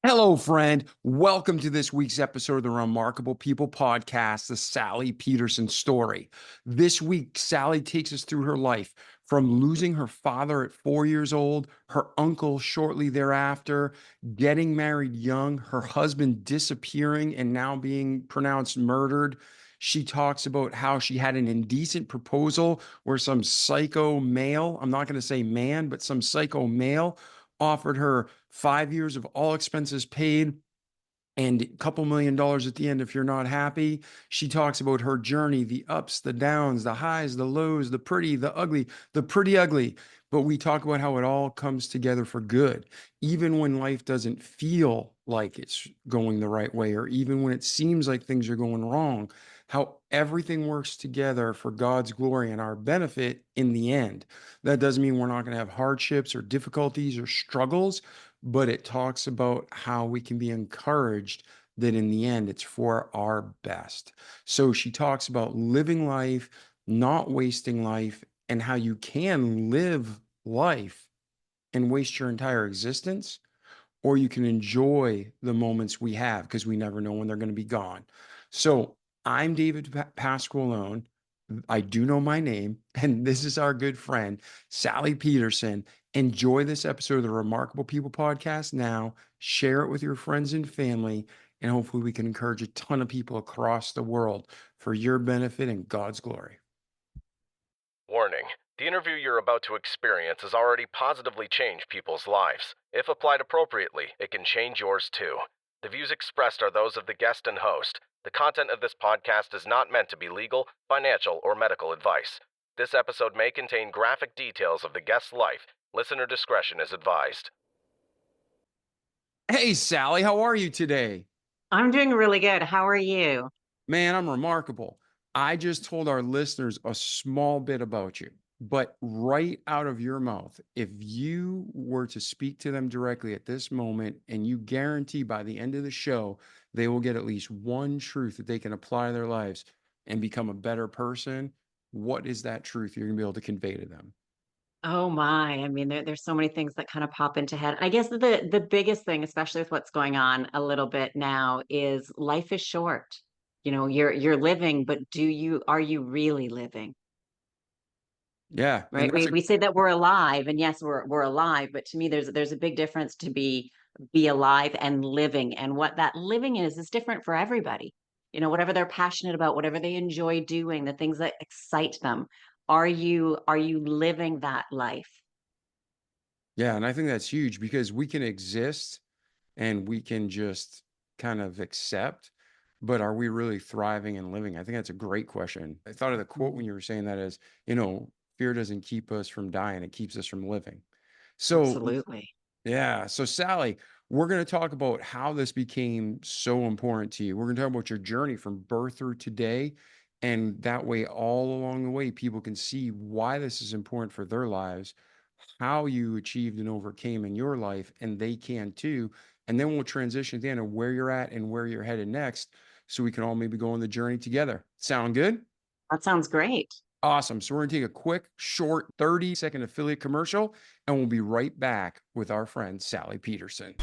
Hello, friend. Welcome to this week's episode of the Remarkable People podcast, the Sally Pederson story. This week, Sally takes us through her life from losing her father at 4 years old, her uncle shortly thereafter, getting married young, her husband disappearing and now being pronounced murdered. She talks about how she had an indecent proposal where some psycho male, I'm not going to say man, but some psycho male offered her 5 years of all expenses paid and a couple $1 million at the end if you're not happy. She talks about her journey, the ups, the downs, the highs, the lows, the pretty, the ugly, the pretty ugly. But we talk about how it all comes together for good, even when life doesn't feel like it's going the right way, or even when it seems like things are going wrong, how everything works together for God's glory and our benefit in the end. That doesn't mean we're not going to have hardships or difficulties or struggles, but it talks about how we can be encouraged that in the end it's for our best. So she talks about living life, not wasting life, and how you can live life and waste your entire existence, or you can enjoy the moments we have because we never know when they're going to be gone. So I'm David Pasqualone. I do know my name, and this is our good friend, Sally Pederson. Enjoy this episode of the Remarkable People podcast now. Share it with your friends and family, and hopefully we can encourage a ton of people across the world for your benefit and God's glory. Warning: the interview you're about to experience has already positively changed people's lives. If applied appropriately, it can change yours too. The views expressed are those of the guest and host. The content of this podcast is not meant to be legal, financial, or medical advice. This episode may contain graphic details of the guest's life. Listener discretion is advised. Hey, Sally, how are you today? I'm doing really good. How are you? Man, I'm remarkable. I just told our listeners a small bit about you, but right out of your mouth, if you were to speak to them directly at this moment and you guarantee by the end of the show, they will get at least one truth that they can apply to their lives and become a better person, what is that truth you're going to be able to convey to them? Oh my. I mean, there's so many things that kind of pop into head. I guess the biggest thing, especially with what's going on a little bit now, is life is short. You're living, but are you really living? Yeah. And Right? that's We say that we're alive, and yes, we're alive, but to me there's a big difference to be alive and living. And what that living is different for everybody. Whatever they're passionate about, whatever they enjoy doing, the things that excite them. Are you living that life? yeah. And I think that's huge because we can exist and we can just kind of accept, but are we really thriving and living? I think that's a great question. I thought of the quote when Mhm. you were saying that as, fear doesn't keep us from dying, it keeps us from living. So, Absolutely. yeah. So, Sally, we're going to talk about how this became so important to you. We're going to talk about your journey from birth through today. And that way, all along the way, people can see why this is important for their lives, how you achieved and overcame in your life, and they can too. And then we'll transition at the end of where you're at and where you're headed next so we can all maybe go on the journey together. Sound good? That sounds great. Awesome. So we're going to take a quick, short 30-second affiliate commercial, and we'll be right back with our friend Sally Pederson.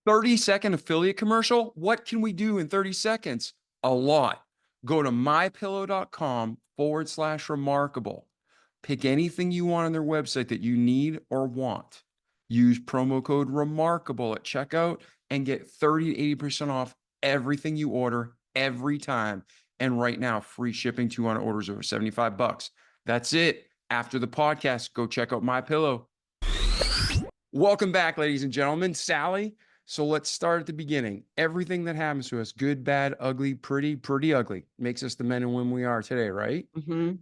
30-second affiliate commercial? What can we do in 30 seconds? A lot. Go to mypillow.com/remarkable. Pick anything you want on their website that you need or want. Use promo code remarkable at checkout and get 30 to 80% off everything you order every time. And right now, free shipping to on orders over $75. That's it. After the podcast, go check out My Pillow. Welcome back, ladies and gentlemen. Sally. So let's start at the beginning. Everything that happens to us, good, bad, ugly, pretty, pretty ugly, makes us the men and women we are today, right?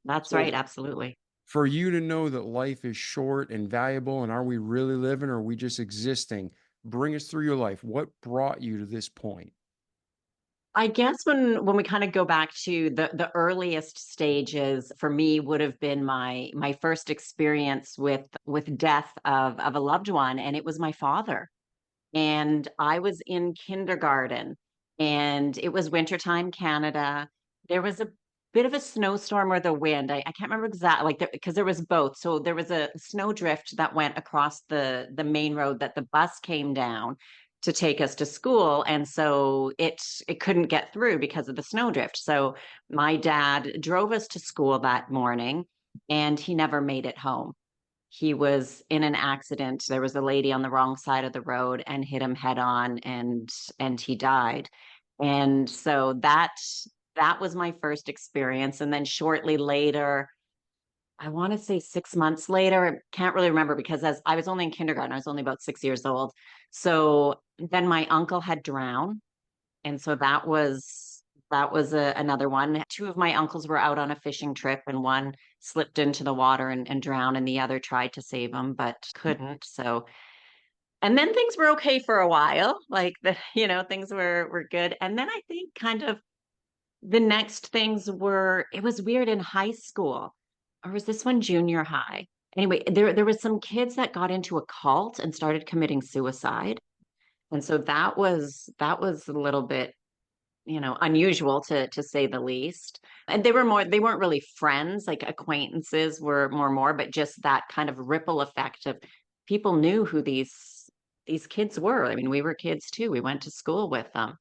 That's So right. Absolutely. for you to know that life is short and valuable, and are we really living or are we just existing? Bring us through your life. What brought you to this point? I guess when we kind of go back to the earliest stages for me would have been my first experience with death of a loved one, and it was my father. And I was in kindergarten, and it was wintertime Canada. There was bit of a snowstorm or the wind. I can't remember exactly, like, because there was both. So there was a snowdrift that went across the main road that the bus came down to take us to school, and so it couldn't get through because of the snowdrift. So my dad drove us to school that morning, and he never made it home. He was in an accident. There was a lady on the wrong side of the road and hit him head on, and he died. And so that was my first experience. And then shortly later, I want to say 6 months later, I can't really remember because as I was only in kindergarten, I was only about 6 years old. So then my uncle had drowned, and so that was another one. Two of my uncles were out on a fishing trip, and one slipped into the water and drowned, and the other tried to save him but couldn't. So, and then things were okay for a while, like things were good. And then I think kind of the next things were, it was weird in high school, or was this one junior high? Anyway, there was some kids that got into a cult and started committing suicide. And so that was a little bit, unusual to say the least. And they weren't really friends, like acquaintances were more, but just that kind of ripple effect of people knew who these kids were. I mean, we were kids too. We went to school with them.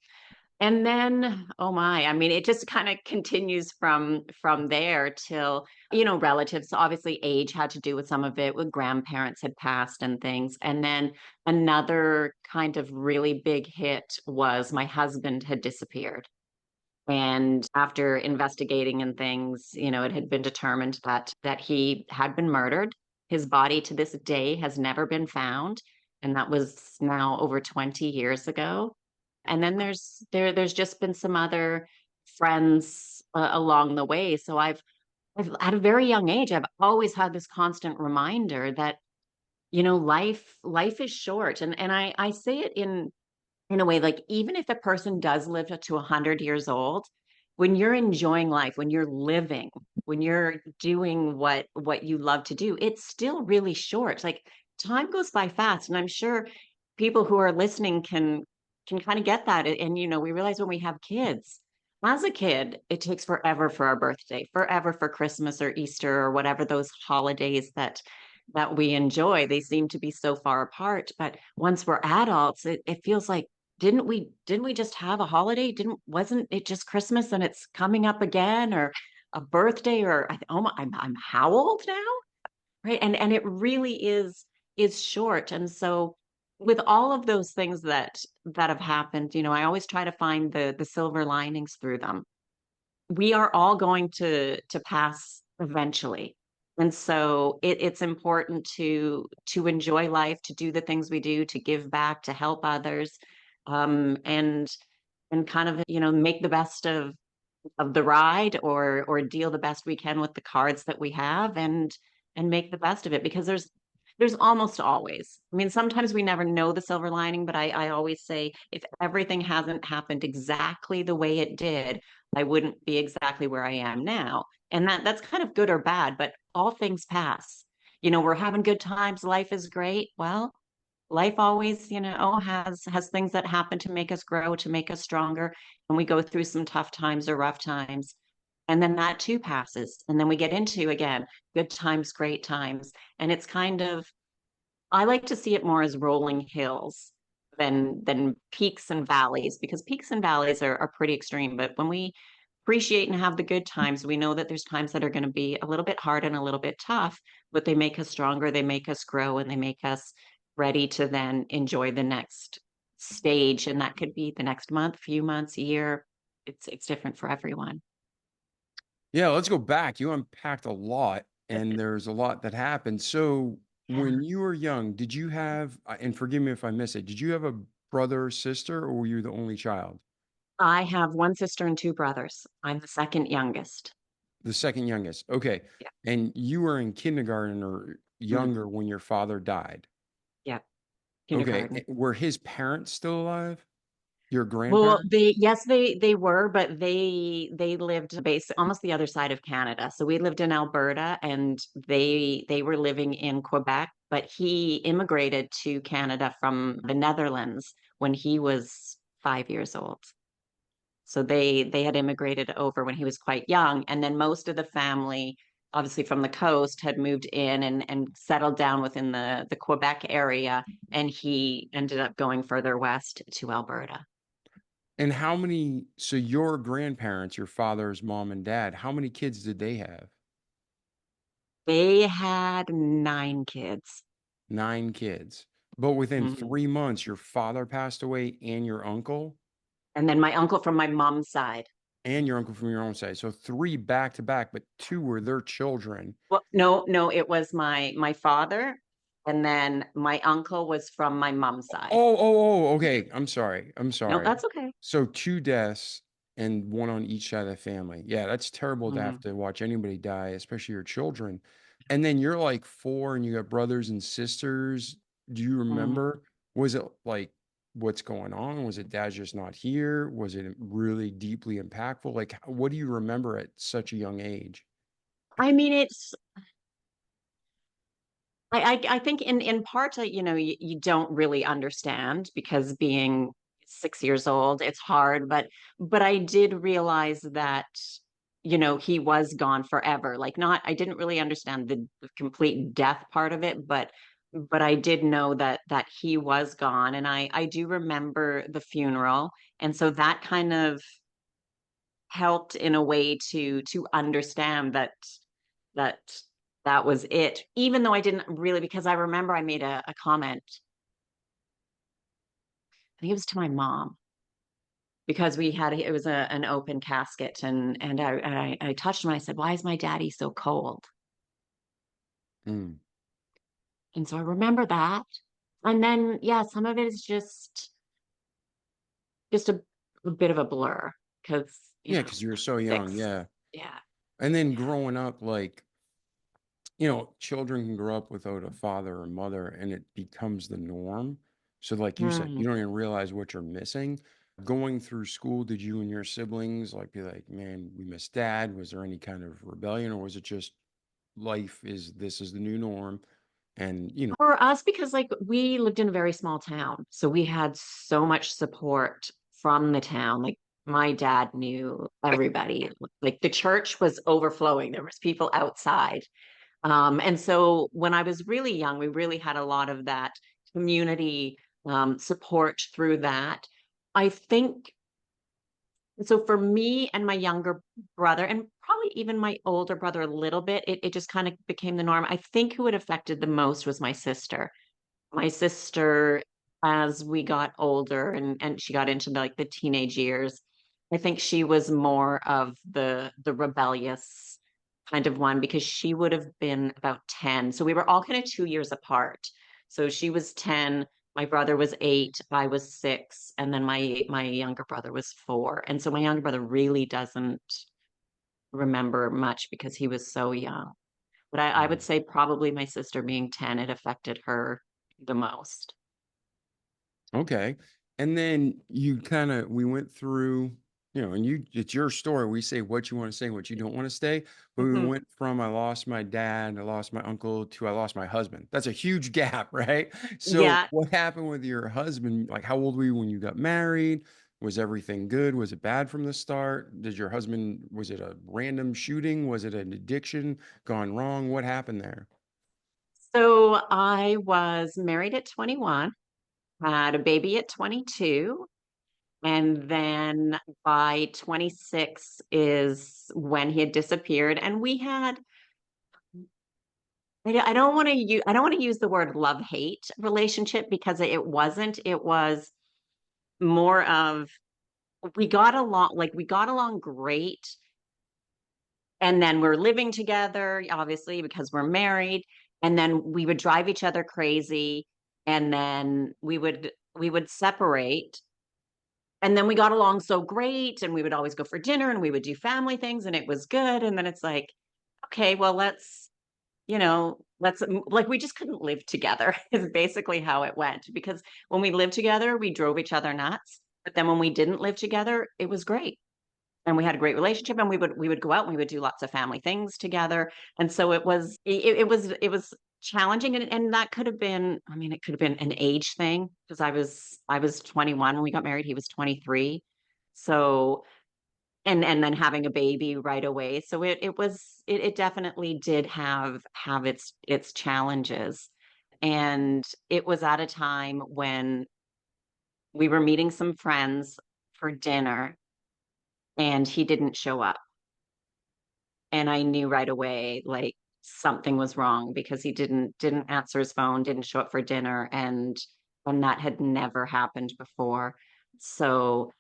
And then, oh my, I mean, it just kind of continues from there till, relatives. Obviously, age had to do with some of it, with grandparents had passed and things. And then another kind of really big hit was my husband had disappeared. And after investigating and things, it had been determined that he had been murdered. His body to this day has never been found, and that was now over 20 years ago. And then there's just been some other friends along the way. So I've at a very young age, I've always had this constant reminder that life is short, and I say it in a way, like, even if a person does live to 100 years old, when you're enjoying life, when you're living, when you're doing what you love to do, it's still really short. Like, time goes by fast, and I'm sure people who are listening can kind of get that. And we realize when we have kids, as a kid, it takes forever for our birthday, forever for Christmas or Easter or whatever those holidays that we enjoy. They seem to be so far apart. But once we're adults, it feels like, didn't we just have a holiday? Didn't wasn't it just Christmas and it's coming up again, or a birthday, or oh my, I'm how old now? Right. And it really is short. And so with all of those things that have happened, I always try to find the silver linings through them. We are all going to pass eventually. And so it's important to enjoy life, to do the things we do, to give back, to help others, and kind of, make the best of the ride, or deal the best we can with the cards that we have, and make the best of it, because there's almost always, I mean, sometimes we never know the silver lining, but I always say, if everything hasn't happened exactly the way it did, I wouldn't be exactly where I am now. And that's kind of good or bad, but all things pass. We're having good times, life is great. Well, life always, has things that happen to make us grow, to make us stronger, and we go through some tough times or rough times, and then that too passes, and then we get into, again, good times, great times. And it's kind of, I like to see it more as rolling hills than peaks and valleys, because peaks and valleys are pretty extreme. But when we appreciate and have the good times, we know that there's times that are going to be a little bit hard and a little bit tough, but they make us stronger, they make us grow, and they make us ready to then enjoy the next stage. And that could be the next month, few months, year. It's different for everyone. Yeah, let's go back. You unpacked a lot, and there's a lot that happened. So, Yeah. when you were young, did you have, and forgive me if I miss it, did you have a brother or sister, or were you the only child? I have one sister and two brothers. I'm the second youngest. The second youngest. Okay. Yeah. And you were in kindergarten or Mm, younger when your father died. yeah. Okay. Kindergarten. Were his parents still alive? Your Well, grandparents? they were, but they lived almost the other side of Canada. So we lived in Alberta, and they were living in Quebec, but he immigrated to Canada from the Netherlands when he was 5 years old. So they had immigrated over when he was quite young, and then most of the family, obviously from the coast, had moved in and settled down within the Quebec area, and he ended up going further west to Alberta. And how many, so your grandparents, your father's mom and dad, how many kids did they have? They had 9 kids. 9 kids. But within Mhm. 3 months, your father passed away And then my uncle from my mom's side. and your uncle from your own side. So three back to back, but two were their children. Well, no, no, it was my father, and then my uncle was from my mom's side. Okay. I'm sorry. I'm No, sorry. that's okay. So two deaths and one on each side of the family. Yeah, that's terrible to have Mhm, to watch anybody die, especially your children. And then you're like four and you got brothers and sisters. Do you mhm. remember? Was it like what's going on? Was it dad's just not here? Was it really deeply impactful? Like, what do you remember at such a young age? I mean, I think in part, you don't really understand because being 6 years old, it's hard. But I did realize that, he was gone forever. Like not, I didn't really understand the complete death part of it, but I did know that he was gone, and I do remember the funeral, and so that kind of helped in a way to understand that that was it, even though I didn't really, because I remember I made a comment. I think it was to my mom, because it was an open casket, and I touched him and I said, why is my daddy so cold? Mm. And so I remember that. And then yeah, some of it is just a bit of a blur, because Yeah, because you were so young. six. Yeah. Yeah. And then growing up, like, children can grow up without a father or mother and it becomes the norm. So, like you said, you Hmm. don't even realize what you're missing. Going through school, did you and your siblings like be like, man, we miss dad? Was there any kind of rebellion or was it just this is the new norm? And, For us, because like we lived in a very small town, so we had so much support from the town. Like my dad knew everybody. Like the church was overflowing. There was people outside. And so when I was really young, we really had a lot of that community support through that. I think so for me and my younger brother, and probably even my older brother a little bit, it just kind of became the norm. I think who it affected the most was my sister. As we got older and she got into like the teenage years, I think she was more of the rebellious kind of one, because she would have been about 10, so we were all kind of 2 years apart. So she was 10, my brother was 8, I was 6, and then my younger brother was 4. And so my younger brother really doesn't remember much because he was so young. But I would Mhm. say probably my sister being 10, it affected her the most. Okay. And then we went through, and it's your story. We say what you want to say, what you don't want to say. But we Mhm. went from I lost my dad, I lost my uncle to I lost my husband. That's a huge gap, right? So Yeah. what happened with your husband? Like, how old were you when you got married? Was everything good? Was it bad from the start? Was it a random shooting? Was it an addiction gone wrong? What happened there? So I was married at 21, had a baby at 22, and then by 26 is when he had disappeared. And we had, I don't want to use the word love-hate relationship, because it wasn't. It was more of, we got along great. And then we're living together, obviously, because we're married. And then we would drive each other crazy. And then we would separate. And then we got along so great. And we would always go for dinner and we would do family things and it was good. And then it's like, okay, well, let's like, we just couldn't live together, is basically how it went. Because when we lived together, we drove each other nuts. But then when we didn't live together, it was great, and we had a great relationship, and we would go out and we would do lots of family things together. And so it was challenging, and that could have been, I mean, it could have been an age thing, because I was 21 when we got married, he was 23. So and then having a baby right away. So it definitely did have its challenges. And it was at a time when we were meeting some friends for dinner and he didn't show up. And I knew right away like something was wrong because he didn't answer his phone, didn't show up for dinner, and that had never happened before. So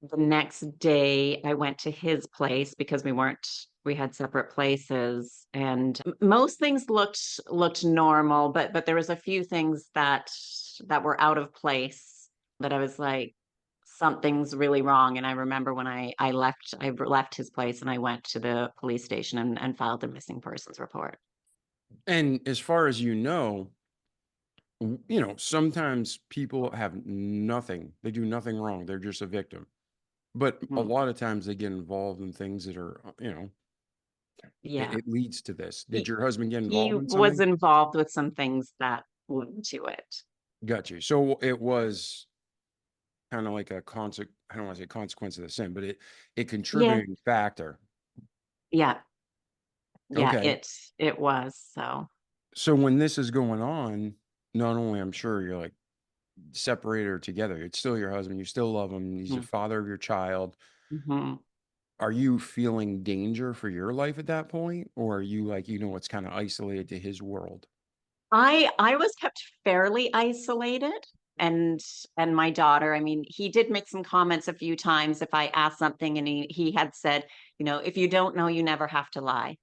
the next day I went to his place because we had separate places, and most things looked normal, but there was a few things that were out of place that I was like, something's really wrong. And I remember when I left his place and I went to the police station and filed a missing persons report. And as far as sometimes people have nothing. They do nothing wrong. They're just a victim. But a Mhm. lot of times they get involved in things that are, Yeah. it leads to this. Did He your husband get he involved in was something? involved with some things that led to it. Got you. So it was kind of like a I don't want to say consequence of the sin, but it Yeah. contributing factor. Yeah. Yeah, Okay. it was. So, So when this is going on, not only I'm sure you're like separated or together, it's still your husband, you still love him, he's the mhm, father of your child. mhm. Are you feeling danger for your life at that point? Or are you like, it's kind of isolated to his world? I was kept fairly isolated, and my daughter, I mean, he did make some comments a few times if I asked something, and he had said, if you don't know, you never have to lie.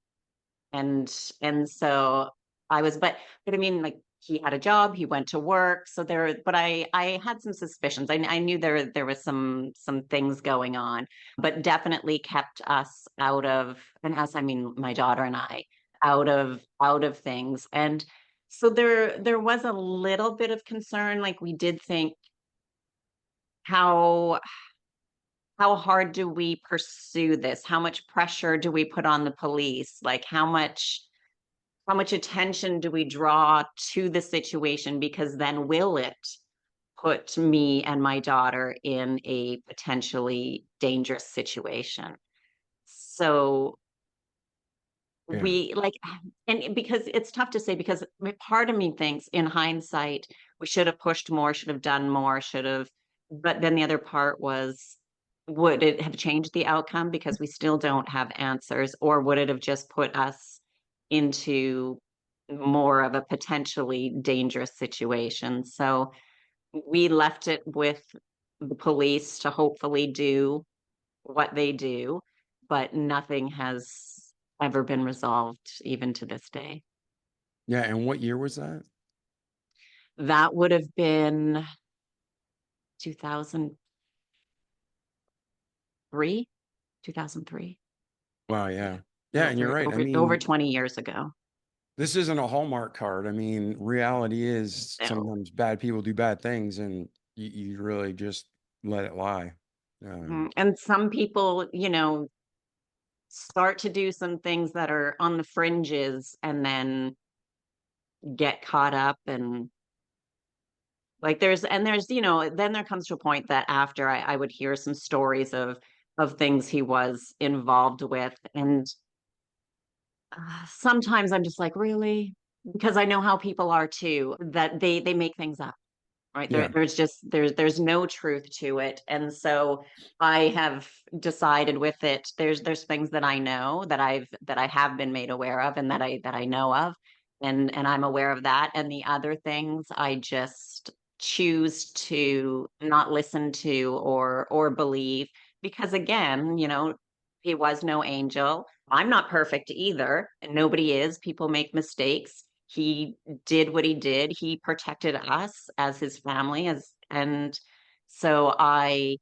And so I was, but I mean, like, he had a job, he went to work, so but I had some suspicions. I knew there was some things going on, but definitely kept us out of, and us, I mean my daughter and I, out of things. And so there was a little bit of concern. Like, we did think, how how hard do we pursue this? How much pressure do we put on the police? Like, how much attention do we draw to the situation? Because then will it put me and my daughter in a potentially dangerous situation? So Yeah. we like, and because it's tough to say, because part of me thinks in hindsight, we should have pushed more, should have done more, should have, but then the other part was, would it have changed the outcome because we still don't have answers, or would it have just put us into more of a potentially dangerous situation? So we left it with the police to hopefully do what they do, but nothing has ever been resolved even to this day. Yeah. And what year was that? That would have been 2003, 2003. Wow. Yeah. Yeah. Yeah. So And you're right. I over mean, 20 years ago. this isn't a Hallmark card. I mean, reality is No. sometimes bad people do bad things and you really just let it lie. And some people, start to do some things that are on the fringes and then get caught up, and like, then there comes to a point that after I would hear some stories of things he was involved with. And sometimes I'm just like, really? Because I know how people are too, that they make things up, right? Yeah. There's no truth to it. And so I have decided with it, there's things that I know, that I have been made aware of, and that I know of, and I'm aware of that. And the other things I just choose to not listen to or believe, because again, he was no angel. I'm not perfect either, and nobody is. People make mistakes. He did what he did. He protected us as his family, and so I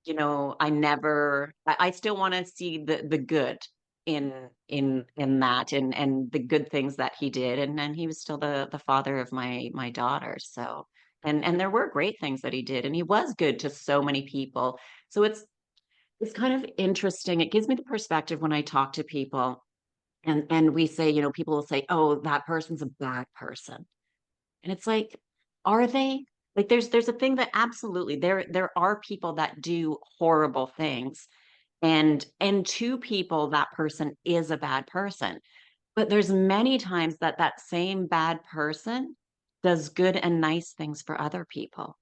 never, I still want to see the good in that, and the good things that he did. And then he was still the father of my daughter. So, and there were great things that he did, and he was good to so many people. So it's kind of interesting. It gives me the perspective when I talk to people, and we say, people will say, "Oh, that person's a bad person." And it's like, are they? Like, there's a thing that absolutely, there are people that do horrible things. And to people, that person is a bad person. But there's many times that that same bad person does good and nice things for other people.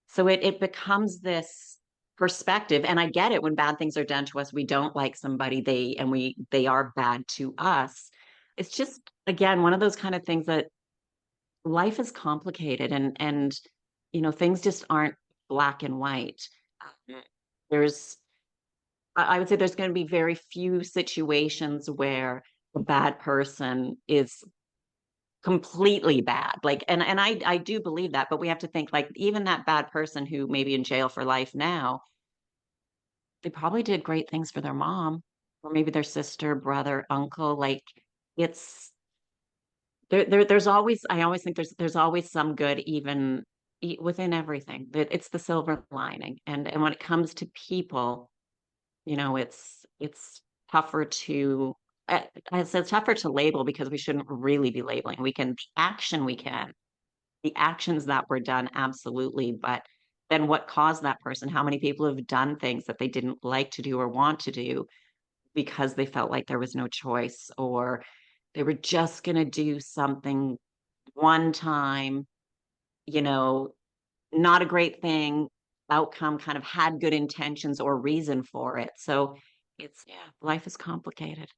So it becomes this perspective. And I get it, when bad things are done to us, we don't like somebody, they are bad to us. It's just, again, one of those kind of things that life is complicated, and things just aren't black and white. Um, There's I would say there's going to be very few situations where a bad person is completely bad. Like, and I do believe that, but we have to think, like, even that bad person who may be in jail for life now, they probably did great things for their mom, or maybe their sister, brother, uncle. Like, it's there's always, I always think there's always some good, even within everything. It's the silver lining. And when it comes to people, it's tougher to I said it's tougher to label, because we shouldn't really be labeling. We can, the actions that were done, absolutely. But then what caused that person? How many people have done things that they didn't like to do or want to do because they felt like there was no choice, or they were just going to do something one time, you know, not a great thing, outcome, kind of had good intentions or reason for it. So yeah, life is complicated.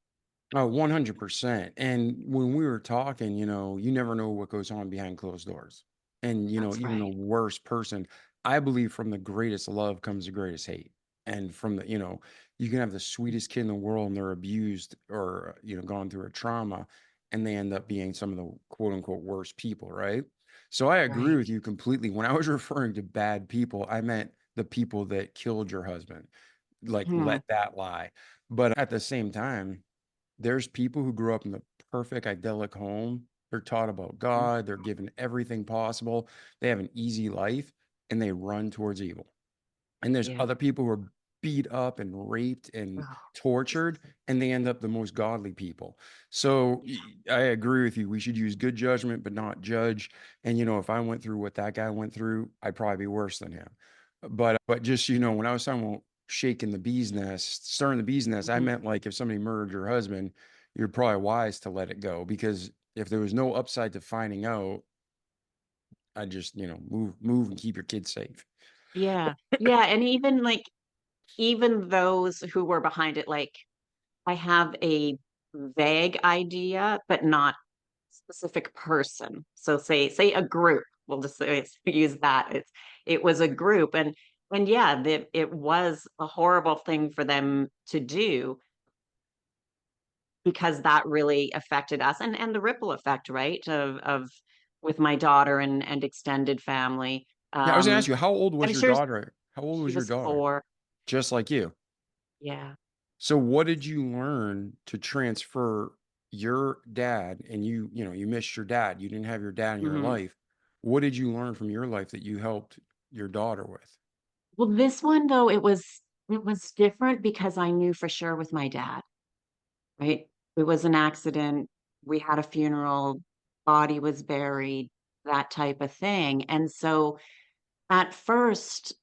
Oh, 100%. And when we were talking, you never know what goes on behind closed doors. And, That's even the right. worst person, I believe from the greatest love comes the greatest hate. And from you can have the sweetest kid in the world and they're abused or, gone through a trauma and they end up being some of the quote unquote worst people, right? So I agree Right. with you completely. When I was referring to bad people, I meant the people that killed your husband. Like, Mhm. let that lie. But at the same time, there's people who grew up in the perfect idyllic home. They're taught about God, they're given everything possible. They have an easy life and they run towards evil. And there's Yeah. other people who are beat up and raped and Oh, tortured, and they end up the most godly people. So I agree with you. We should use good judgment, but not judge. And if I went through what that guy went through, I'd probably be worse than him. But just when I was talking about shaking the bee's nest, stirring the bee's nest, I mhm. meant like if somebody murdered your husband, you're probably wise to let it go because if there was no upside to finding out, I just move and keep your kids safe. Yeah. Yeah. And even like, even those who were behind it, like, I have a vague idea, but not specific person. So say a group. We'll just use that. It was a group, and yeah, it was a horrible thing for them to do, because that really affected us, and the ripple effect, right, of with my daughter and extended family. Yeah, I was gonna ask you, how old was I'm your sure daughter? How old she was your was daughter? 4. Just like you. Yeah. So what did you learn to transfer your dad and you missed your dad. You didn't have your dad in your Mhm. life. What did you learn from your life that you helped your daughter with? Well, this one though, it was different because I knew for sure with my dad, right? It was an accident. We had a funeral, body was buried, that type of thing. And so at first,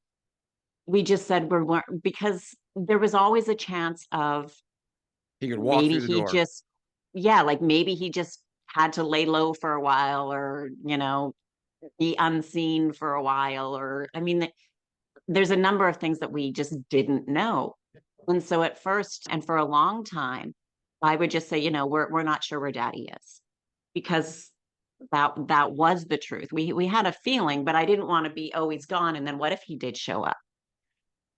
we just said we weren't, because there was always a chance of He could walk maybe through the he door. just, yeah, like maybe he just had to lay low for a while, or, be unseen for a while. Or, I mean, there's a number of things that we just didn't know. And so at first, and for a long time, I would just say, we're not sure where daddy is, because that was the truth. We had a feeling, but I didn't want to be, oh, he's gone. And then what if he did show up?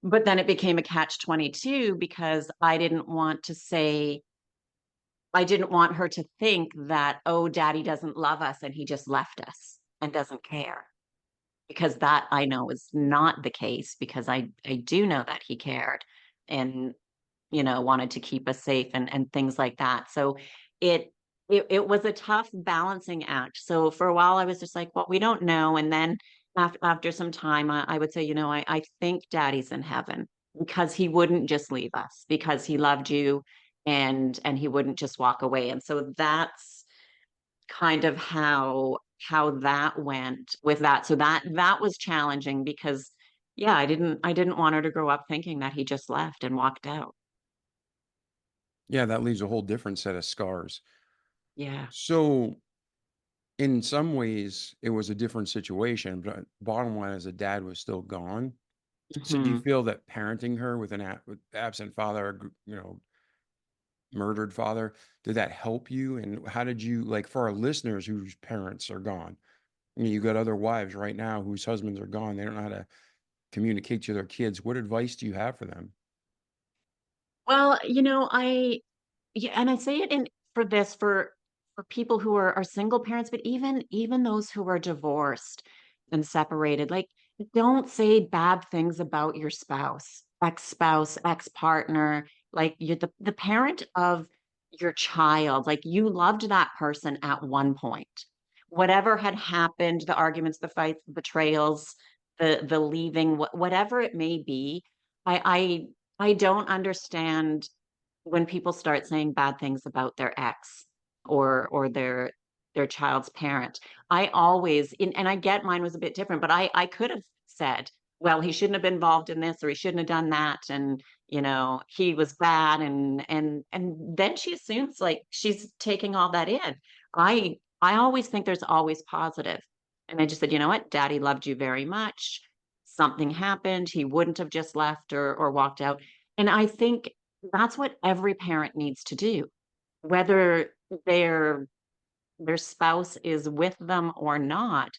But then it became a catch 22, because I didn't want her to think that, oh, daddy doesn't love us and he just left us and doesn't care, because that I know is not the case, because I do know that he cared, and wanted to keep us safe, and things like that. So it it was a tough balancing act. So for a while I was just like, well, we don't know. And then after some time, I would say, I think daddy's in heaven, because he wouldn't just leave us, because he loved you, and he wouldn't just walk away. And so that's kind of how that went with that. So that was challenging, because Yeah, I didn't want her to grow up thinking that he just left and walked out. Yeah, that leaves a whole different set of scars. Yeah. So, in some ways, it was a different situation, but bottom line is the dad was still gone. So, do you Mhm. feel that parenting her with with absent father, or, murdered father, did that help you? And how did you, like, for our listeners whose parents are gone? I mean, you got other wives right now whose husbands are gone. They don't know how to communicate to their kids. What advice do you have for them? Well, yeah, and I say it in for this for people who are single parents, but even those who are divorced and separated, like, don't say bad things about your spouse, ex-partner, like you're the parent of your child, like you loved that person at one point. Whatever had happened, the arguments, the fights, the betrayals, the leaving, whatever it may be, I don't understand when people start saying bad things about their ex or their child's parent. I always and I get mine was a bit different, but I could have said, well, he shouldn't have been involved in this or he shouldn't have done that and he was bad and then she assumes like she's taking all that in. I always think there's always positive. And I just said, you know what, daddy loved you very much. Something happened. He wouldn't have just left or walked out. And I think that's what every parent needs to do, whether their their spouse is with them or not,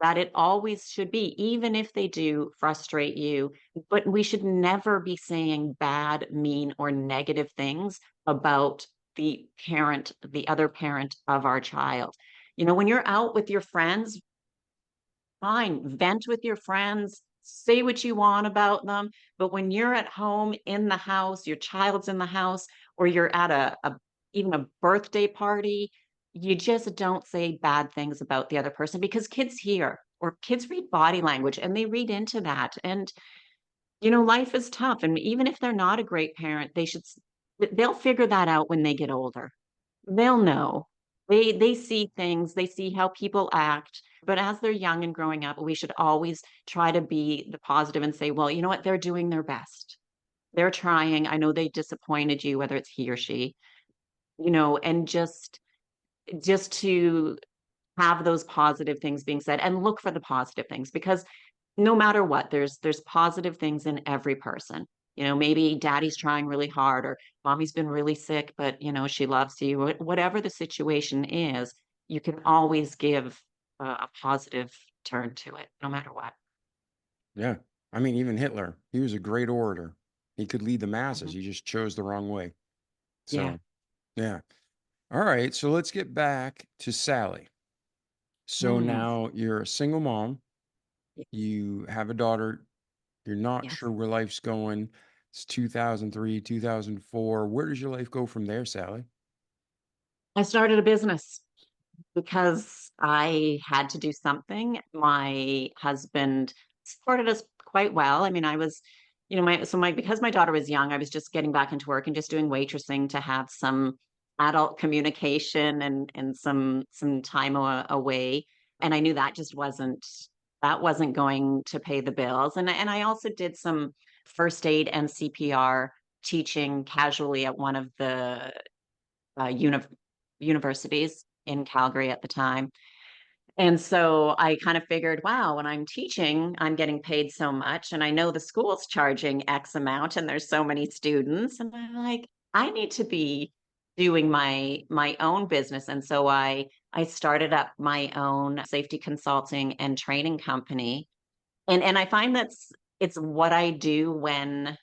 that it always should be, even if they do frustrate you. But we should never be saying bad, mean, or negative things about the other parent of our child. When you're out with your friends, fine, vent with your friends, say what you want about them, but when you're at home in the house, your child's in the house, or you're at a even a birthday party, you just don't say bad things about the other person because kids hear or kids read body language and they read into that. And life is tough, and even if they're not a great parent, they'll figure that out when they get older. They'll know. They see things, they see how people act, but as they're young and growing up, we should always try to be the positive and say, "Well, you know what? They're doing their best. They're trying. I know they disappointed you, whether it's he or she." And just to have those positive things being said and look for the positive things because no matter what, there's positive things in every person. Maybe daddy's trying really hard or mommy's been really sick, but she loves you. Whatever the situation is, you can always give a positive turn to it, no matter what. Yeah. I mean, even Hitler, he was a great orator. He could lead the masses. Mhm. He just chose the wrong way. Yeah. So, yeah. All right. So let's get back to Sally. So Mm. now you're a single mom. Y- You have a daughter. You're not Yes. sure where life's going. It's 2003, 2004. Where does your life go from there, Sally? I started a business because I had to do something. My husband supported us quite well. I mean, I was, because my daughter was young, I was just getting back into work and just doing waitressing to have some adult communication and some time away. And I knew that wasn't going to pay the bills. And I also did some first aid and CPR teaching casually at one of the universities in Calgary at the time. And so I kind of figured, wow, when I'm teaching, I'm getting paid so much. And I know the school's charging X amount and there's so many students. And I'm like, I need to be doing my own business. And so I started up my own safety consulting and training company. And I find it's what I do when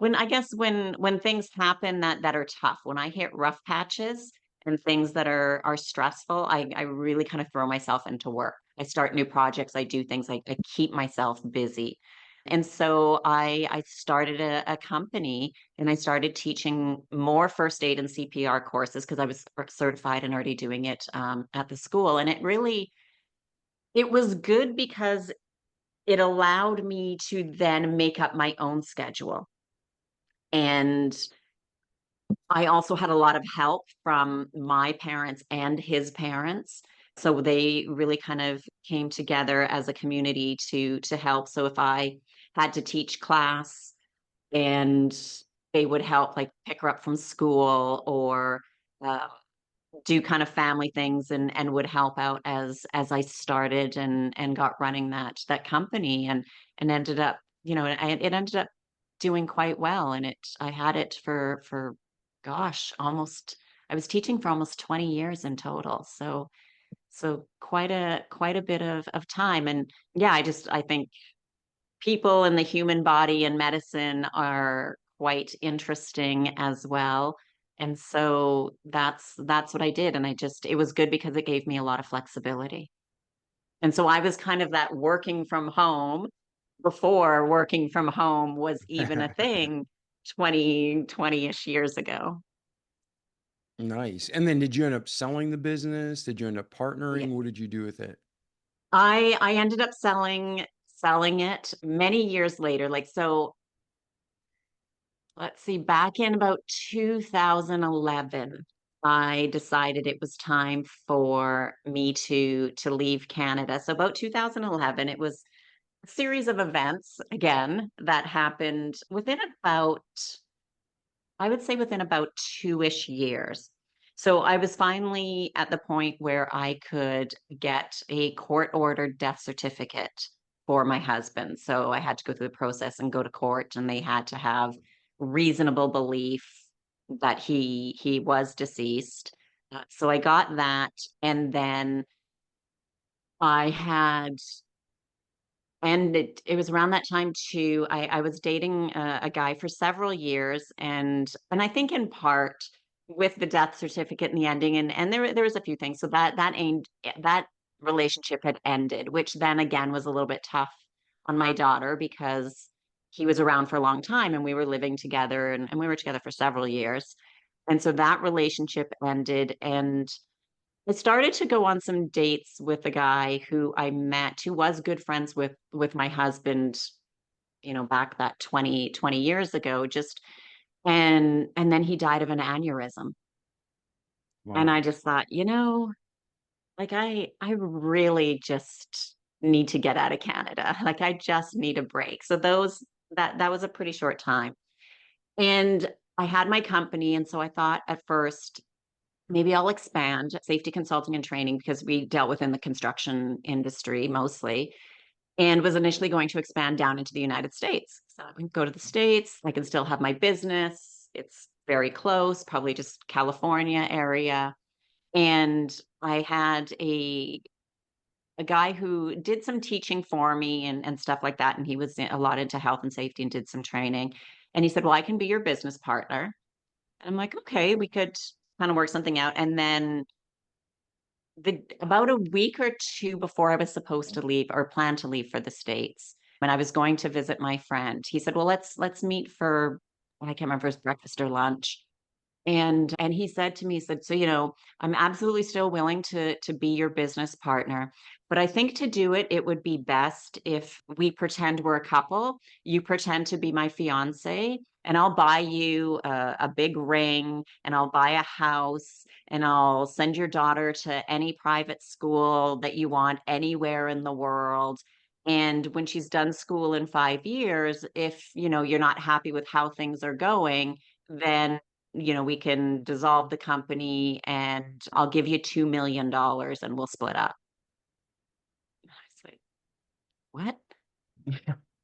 I guess when things happen that are tough, when I hit rough patches and things that are stressful, I really kind of throw myself into work. I start new projects, I do things, I keep myself busy. And so I started a company and I started teaching more first aid and CPR courses because I was certified and already doing it at the school. And it was good because it allowed me to then make up my own schedule. And I also had a lot of help from my parents and his parents. So they really kind of came together as a community to help. So if I had to teach class, and they would help like pick her up from school, or uh, do kind of family things, and would help out as I started and got running that company, and ended up, it ended up doing quite well. And I had it for gosh, almost, I was teaching for almost 20 years in total. So quite a bit of time. And yeah, I think people and the human body and medicine are quite interesting as well. And so that's what I did. And it was good because it gave me a lot of flexibility. And so I was kind of that working from home before working from home was even a thing 20-ish years ago. Nice. And then did you end up selling the business? Did you end up Yeah. partnering? What did you do with it? I ended up selling it many years later. Like, so let's see, back in about 2011, I decided it was time for me to leave Canada. So about 2011, it was a series of events again that happened within about, I would say within about 2-ish years. So I was finally at the point where I could get a court ordered death certificate for my husband. So I had to go through the process and go to court, and they had to have reasonable belief that he was deceased. So I got that, and then I had and it was around that time too. I was dating a guy for several years, and I think in part with the death certificate and the ending, and there was a few things. So that relationship had ended, which then again was a little bit tough on my daughter because he was around for a long time and we were living together, and we were together for several years. And so that relationship ended, and I started to go on some dates with a guy who I met, who was good friends with my husband, back that 20 years ago, just, and then he died of an aneurysm. And I Wow. just thought, like I really just need to get out of Canada. Like I just need a break. So that was a pretty short time. And I had my company, and so I thought at first maybe I'll expand safety consulting and training because we dealt within the construction industry mostly, and was initially going to expand down into the United States. So I can go to the States, I can still have my business. It's very close, probably just California area. And I had a guy who did some teaching for me and stuff like that. And he was a lot into health and safety and did some training. And he said, well, I can be your business partner. And I'm like, okay, we could kind of work something out. And then about a week or two before I was supposed to leave or plan to leave for the States, when I was going to visit my friend, he said, well, let's meet for, I can't remember, his breakfast or lunch. And he said to me, he said, so, I'm absolutely still willing to be your business partner. But I think to do it, it would be best if we pretend we're a couple. You pretend to be my fiance, and I'll buy you a big ring, and I'll buy a house, and I'll send your daughter to any private school that you want anywhere in the world. And when she's done school in 5 years, if you're not happy with how things are going, then we can dissolve the company, and I'll give you $2 million and we'll split up. I was like, what?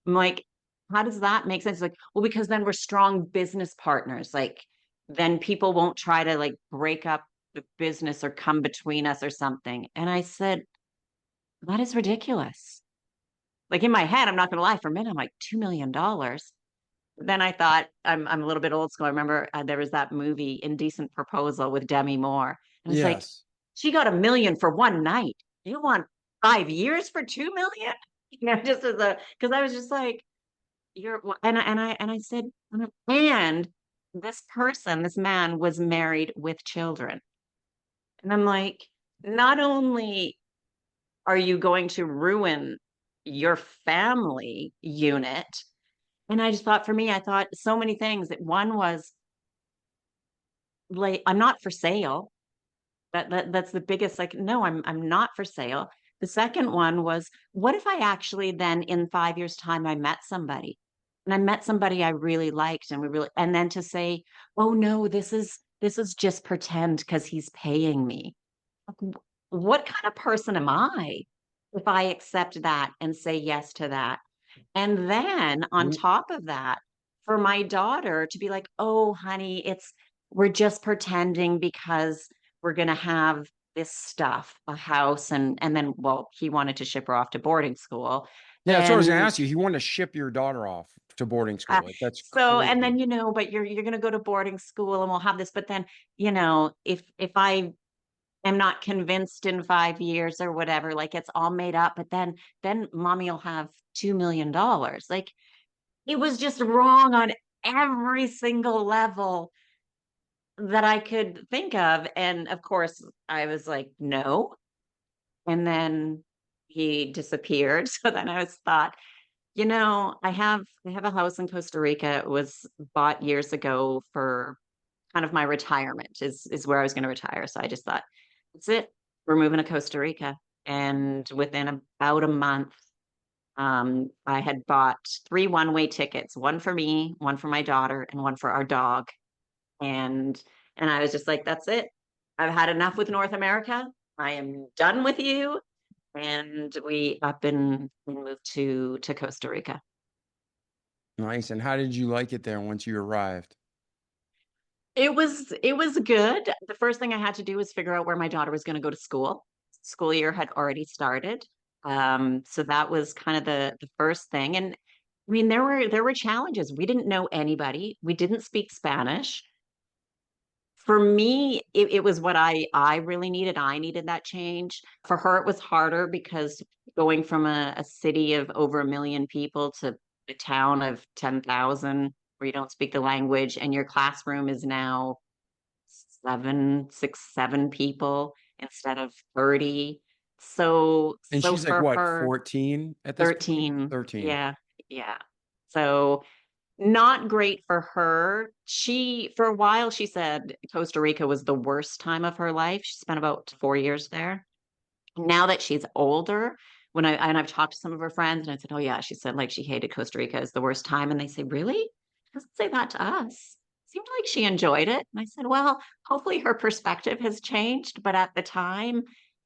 I'm like, how does that make sense? Like, well, because then we're strong business partners. Like, then people won't try to like break up the business or come between us or something. And I said, that is ridiculous. Like in my head, I'm not going to lie, for a minute, I'm like, $2 million. Then I thought, I'm a little bit old school. I remember there was that movie Indecent Proposal with Demi Moore. And it's like, Yes. she got 1 million for one night. You want 5 years for 2 million? Just as because I was just like, and I said, and this man was married with children. And I'm like, not only are you going to ruin your family unit, and I just thought, for me, I thought so many things. That one was like, I'm not for sale. That's the biggest, like, no, I'm not for sale. The second one was, what if I actually then in 5 years' time I met somebody and I met somebody I really liked and we really, and then to say, oh no, this is just pretend because he's paying me. Like, what kind of person am I if I accept that and say yes to that? And then on Mm. top of that, for my daughter to be like, "Oh, honey, we're just pretending because we're gonna have this stuff, a house," and then, well, he wanted to ship her off to boarding school. Yeah, that's what I was gonna And ask you. He wanted to ship your daughter off to boarding uh, school. Like, that's so, and then, crazy. but you're gonna go to boarding school and we'll have this, but then, if I am not convinced in 5 years or whatever, like it's all made up, but then mommy will have $2 million. Like, it was just wrong on every single level that I could think of. And of course, I was like, no. And then he disappeared. So then I was thought, I have a house in Costa Rica. It was bought years ago for kind of my retirement is where I was going to retire. So I just thought, that's it. We're moving to Costa Rica. And within about a month, I had bought three one-way tickets, one for me, one for my daughter, and one for our dog. And and I was just like, that's it. I've had enough with North America. I am done with you. And we up and we moved to Costa Rica. Nice. And how did you like it there once you arrived? It was good. The first thing I had to do was figure out where my daughter was going to go to school. School year had already started. So that was kind of the first thing. And I mean, there were challenges. We didn't know anybody. We didn't speak Spanish. For me, it was what I really needed. I needed that change. For her, it was harder because going from a city of over 1 million people to a town of 10,000 where you don't speak the language and your classroom is now seven, six, seven people instead of 30. So And so she's like for what, her, 14 at this point? 13. 13. Yeah, yeah. So not great for her. For a while, she said Costa Rica was the worst time of her life. She spent about 4 years there. Now that she's older, and I've talked to some of her friends, and I said, "Oh yeah," she said, like she hated Costa Rica as the worst time, and they say, "Really?" She doesn't say that to us. Seemed like she enjoyed it, and I said, "Well, hopefully her perspective has changed, but at the time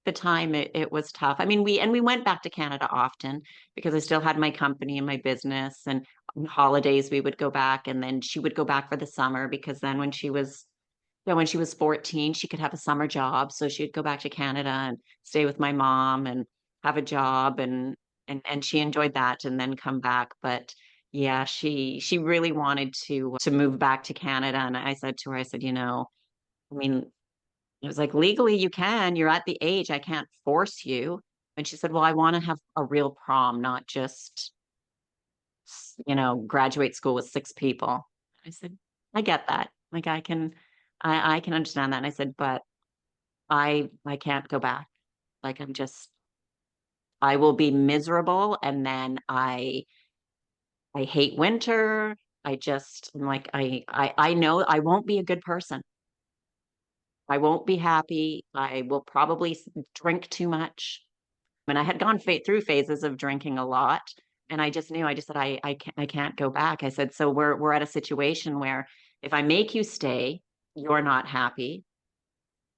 it was tough. I mean, we went back to Canada often because I still had my company and my business, and on holidays we would go back, and then she would go back for the summer because then when she was 14, she could have a summer job. So she'd go back to Canada and stay with my mom and have a job and she enjoyed that and then come back. But yeah, she really wanted to move back to Canada. And I said to her, I said, I mean, it was like legally you can, you're at the age, I can't force you. And she said, well, I want to have a real prom, not just, graduate school with six people. I said, I get that. Like I can understand that. And I said, but I can't go back. Like I will be miserable and then I hate winter. I'm like I know I won't be a good person. I won't be happy. I will probably drink too much. And I had gone through phases of drinking a lot and I just knew I just said I can't go back. I said so we're at a situation where if I make you stay, you're not happy.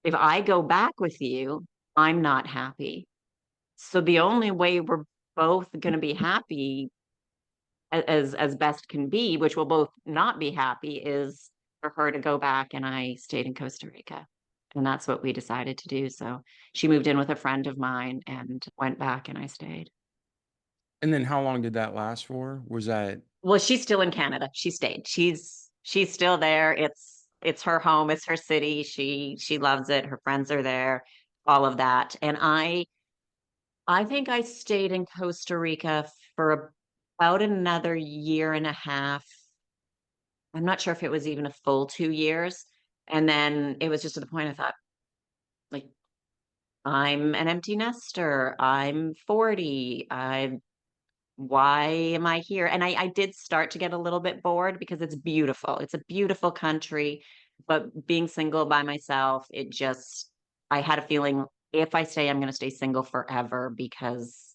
If I go back with you, I'm not happy. So the only way we're both going to be happy as best can be, which we'll both not be happy, is for her to go back and I stayed in Costa Rica. And that's what we decided to do. So she moved in with a friend of mine and went back and I stayed. And then how long did that last for? Was that Well, she's still in Canada. She stayed. She's still there. It's her home, it's her city. She loves it. Her friends are there, all of that. And I think I stayed in Costa Rica for about another year and a half. I'm not sure if it was even a full 2 years. And then it was just to the point I thought, like, I'm an empty nester. I'm 40. Why am I here? And I did start to get a little bit bored because it's beautiful. It's a beautiful country, but being single by myself, it just I had a feeling if I stay, I'm going to stay single forever because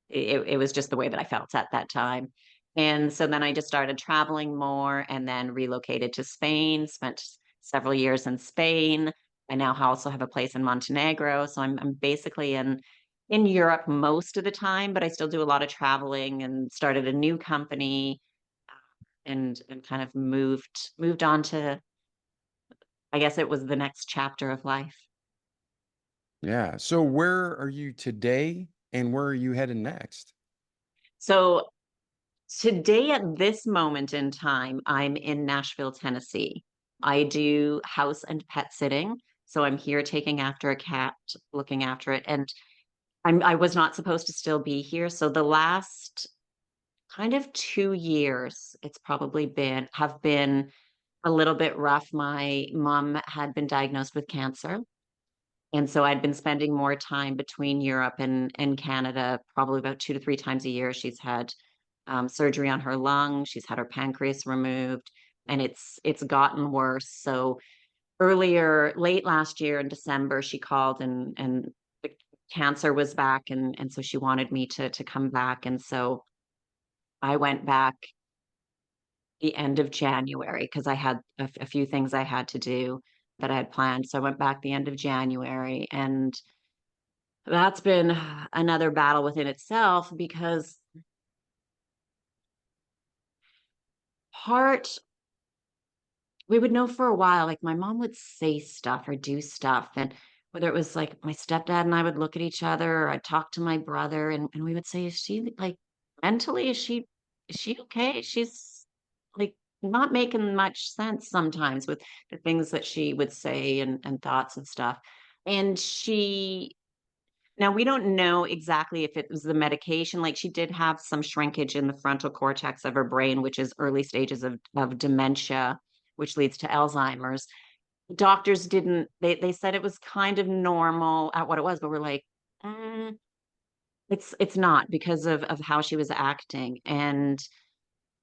it was just the way that I felt at that time. And so then I just started traveling more and then relocated to Spain, spent several years in Spain. I now also have a place in Montenegro. So I'm basically in Europe most of the time, but I still do a lot of traveling and started a new company and kind of moved on to, I guess it was the next chapter of life. Yeah. So where are you today and where are you headed next? So today, at this moment in time, I'm in Nashville, Tennessee. I do house and pet sitting. So I'm here taking after a cat, looking after it. And I was not supposed to still be here. So the last kind of 2 years, it's probably have been a little bit rough. My mom had been diagnosed with cancer. And so I'd been spending more time between Europe and Canada, probably about 2 to 3 times a year. She's had surgery on her lung. She's had her pancreas removed, and it's gotten worse. So late last year in December, she called and the cancer was back, and so she wanted me to come back, and so I went back the end of January because I had a few things I had to do that I had planned. So I went back the end of January, and that's been another battle within itself because part we would know for a while, like my mom would say stuff or do stuff. And whether it was like my stepdad and I would look at each other, or I'd talk to my brother and we would say, is she like mentally, is she okay? She's like not making much sense sometimes with the things that she would say and thoughts and stuff. And now we don't know exactly if it was the medication. Like she did have some shrinkage in the frontal cortex of her brain, which is early stages of dementia, which leads to Alzheimer's. Doctors didn't, they said it was kind of normal at what it was, but we're like, mm, it's not because of how she was acting. And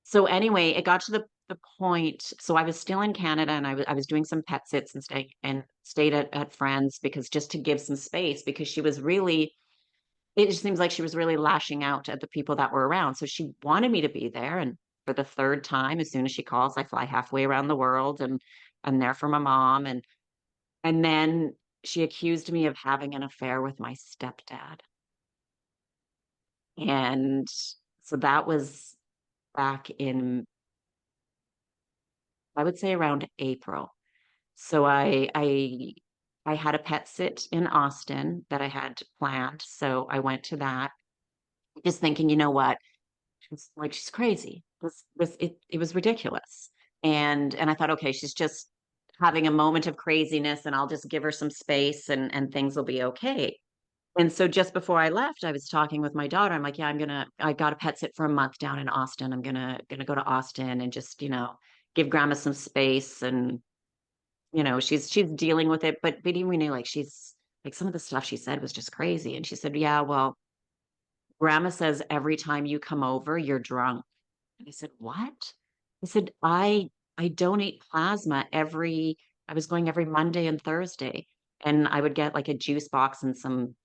so anyway, it got to the point. So I was still in Canada and I was doing some pet sits and stayed at friends because just to give some space because she was really it just seems like she was really lashing out at the people that were around. So she wanted me to be there. And for the third time, as soon as she calls, I fly halfway around the world and I'm there for my mom. And then she accused me of having an affair with my stepdad. And so that was back in, I would say around April. So I had a pet sit in Austin that I had planned. So I went to that, just thinking, you know what? She's like, she's crazy. It was ridiculous. And I thought, okay, she's just having a moment of craziness and I'll just give her some space and things will be okay. And so just before I left, I was talking with my daughter. I'm like, yeah, I got a pet sit for a month down in Austin. I'm gonna go to Austin and just, give grandma some space. And, she's dealing with it. But even we knew like she's like some of the stuff she said was just crazy. And she said, yeah, well, grandma says every time you come over, you're drunk. And I said, "What?" I said, I donate plasma I was going every Monday and Thursday, and I would get like a juice box and some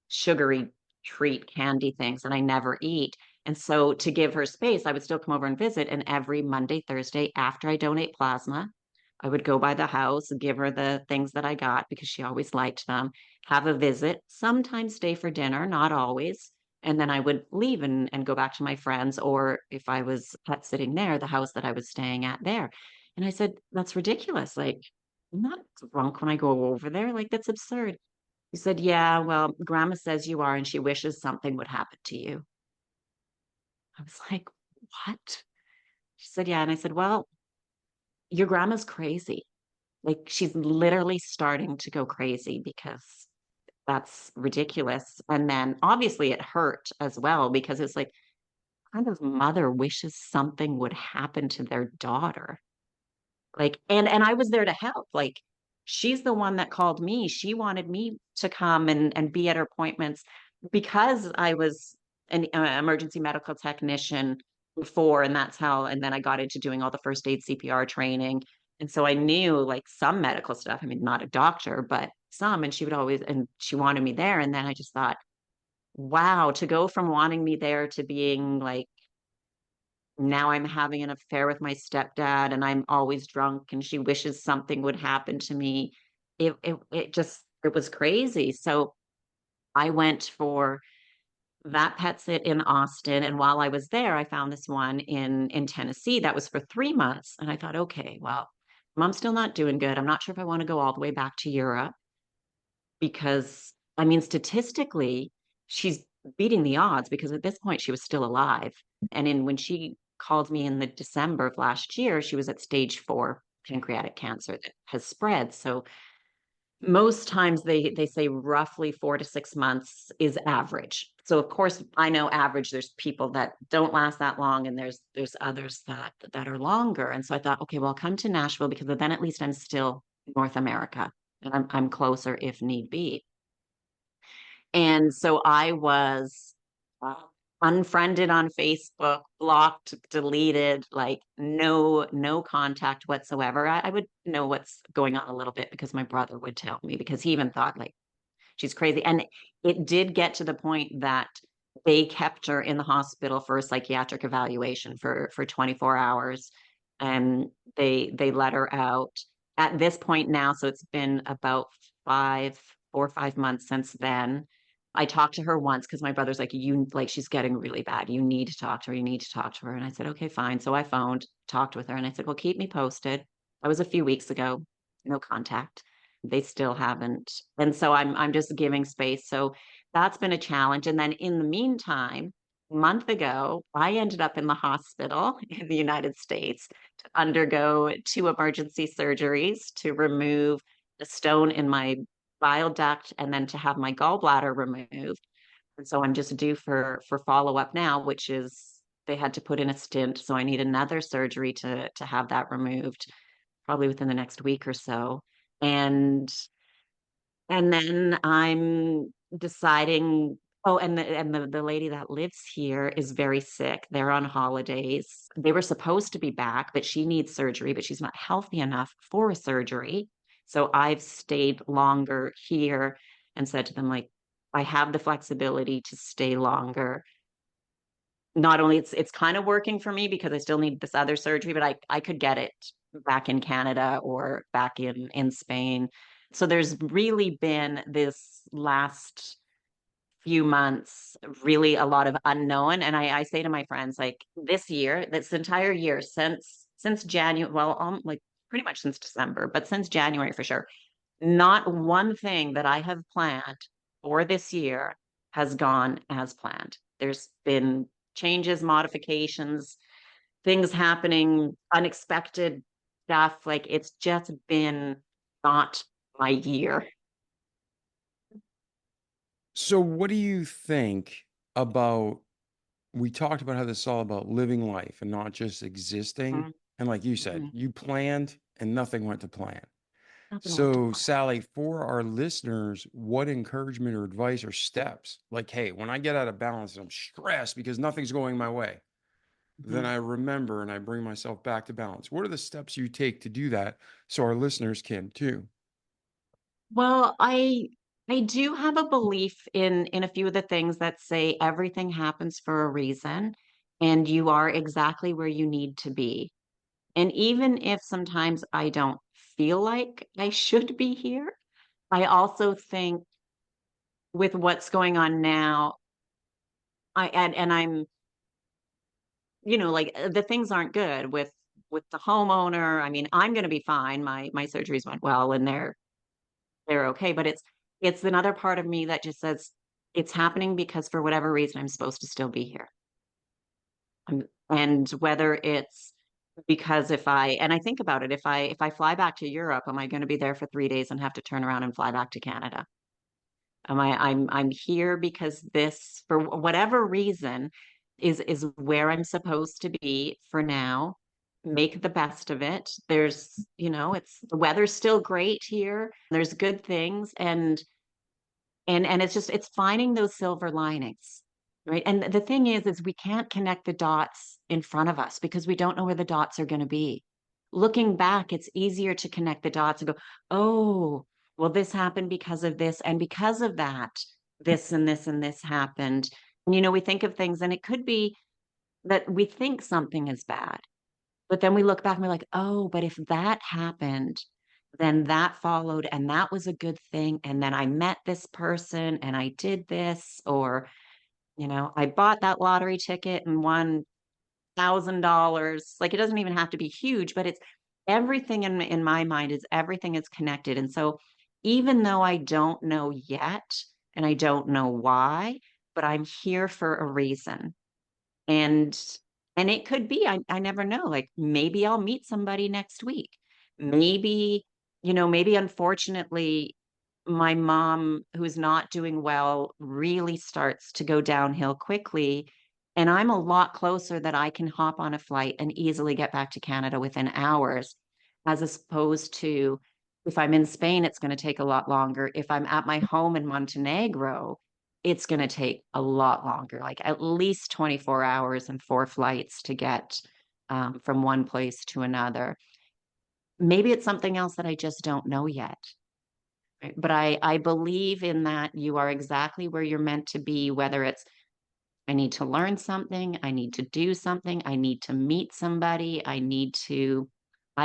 sugary treat candy things that I never eat. And so to give her space, I would still come over and visit. And every Monday, Thursday, after I donate plasma, I would go by the house, give her the things that I got because she always liked them, have a visit, sometimes stay for dinner, not always. And then I would leave and go back to my friends, or if I was pet sitting there, the house that I was staying at there. And I said, that's ridiculous. Like, I'm not drunk when I go over there. Like, that's absurd. He said, yeah, well, grandma says you are, and she wishes something would happen to you. I was like, what? She said, yeah. And I said, well, your grandma's crazy. Like, she's literally starting to go crazy because that's ridiculous. And then obviously it hurt as well because it's like, kind of mother wishes something would happen to their daughter. Like, and I was there to help. Like, she's the one that called me. She wanted me to come and be at her appointments because I was an emergency medical technician before, and that's how. And then I got into doing all the first aid CPR training, and so I knew like some medical stuff. I mean, not a doctor, but some, and she wanted me there. And then I just thought, wow, to go from wanting me there to being like, now I'm having an affair with my stepdad and I'm always drunk and she wishes something would happen to me. It was crazy. So I went for that pet sit in Austin. And while I was there, I found this one in Tennessee that was for 3 months. And I thought, okay, well, mom's still not doing good. I'm not sure if I want to go all the way back to Europe because I mean, statistically, she's beating the odds because at this point she was still alive. And in when she called me in the December of last year, she was at stage 4 pancreatic cancer that has spread. So most times they say roughly 4 to 6 months is average. So of course I know average, there's people that don't last that long and there's others that are longer. And so I thought, okay, well, I'll come to Nashville because then at least I'm still North America and I'm closer if need be. And so I was uh, unfriended on Facebook, blocked, deleted, like no contact whatsoever. I would know what's going on a little bit because my brother would tell me because he even thought like she's crazy. And it did get to the point that they kept her in the hospital for a psychiatric evaluation for 24 hours. And they let her out at this point now. So it's been about 4 or 5 months since then. I talked to her once because my brother's like, you like, she's getting really bad. You need to talk to her. You need to talk to her. And I said, okay, fine. So I phoned, talked with her, and I said, well, keep me posted. That was a few weeks ago, no contact. They still haven't. And so I'm just giving space. So that's been a challenge. And then in the meantime, a month ago, I ended up in the hospital in the United States to undergo 2 emergency surgeries to remove a stone in my bile duct and then to have my gallbladder removed. And so I'm just due for follow-up now, which is they had to put in a stint. So I need another surgery to have that removed, probably within the next week or so. And and then I'm deciding, oh, and the lady that lives here is very sick. They're on holidays. They were supposed to be back, but she needs surgery, but she's not healthy enough for a surgery. So I've stayed longer here and said to them, like, I have the flexibility to stay longer. Not only it's kind of working for me because I still need this other surgery, but I could get it back in Canada or back in Spain. So there's really been this last few months, really a lot of unknown. And I say to my friends, like this year, this entire year since January, well, like pretty much since December, but since January for sure, not one thing that I have planned for this year has gone as planned. There's been changes, modifications, things happening, unexpected stuff. Like it's just been not my year. So, what do you think about? We talked about how this is all about living life and not just existing. And like you said, Mm-hmm. you planned and nothing went to plan. Nothing went to So, plan. Sally, for our listeners, what encouragement or advice or steps? Like, hey, when I get out of balance and I'm stressed because nothing's going my way, then Mhm. I remember and I bring myself back to balance. What are the steps you take to do that so our listeners can too? Well, I do have a belief in a few of the things that say everything happens for a reason and you are exactly where you need to be. And even if sometimes I don't feel like I should be here, I also think with what's going on now, and I'm, like the things aren't good with the homeowner. I mean, I'm going to be fine. My surgeries went well and they're okay, but it's another part of me that just says it's happening because for whatever reason I'm supposed to still be here. And whether it's because and I think about it, if I fly back to Europe, am I going to be there for 3 days and have to turn around and fly back to Canada? I'm here because this, for whatever reason, is where I'm supposed to be for now. Make the best of it. It's the weather's still great here. There's good things, and it's finding those silver linings, right? And the thing is we can't connect the dots in front of us because we don't know where the dots are going to be. Looking back, it's easier to connect the dots and go, oh, well, this happened because of this, and because of that, this and this and this happened. And, we think of things, and it could be that we think something is bad, but then we look back and we're like, "Oh, but if that happened, then that followed, and that was a good thing, and then I met this person, and I did this," or, "I bought that lottery ticket and won $1,000." Like, it doesn't even have to be huge, but it's everything in my mind is everything is connected, and so even though I don't know yet, and I don't know why, but I'm here for a reason. And and it could be, I never know, like, maybe I'll meet somebody next week. Maybe, maybe unfortunately, my mom, who's not doing well, really starts to go downhill quickly, and I'm a lot closer that I can hop on a flight and easily get back to Canada within hours, as opposed to if I'm in Spain, it's gonna take a lot longer. If I'm at my home in Montenegro, it's gonna take a lot longer, like at least 24 hours and 4 flights to get, from one place to another. Maybe it's something else that I just don't know yet, right? But I believe in that you are exactly where you're meant to be, whether it's, I need to learn something, I need to do something, I need to meet somebody, I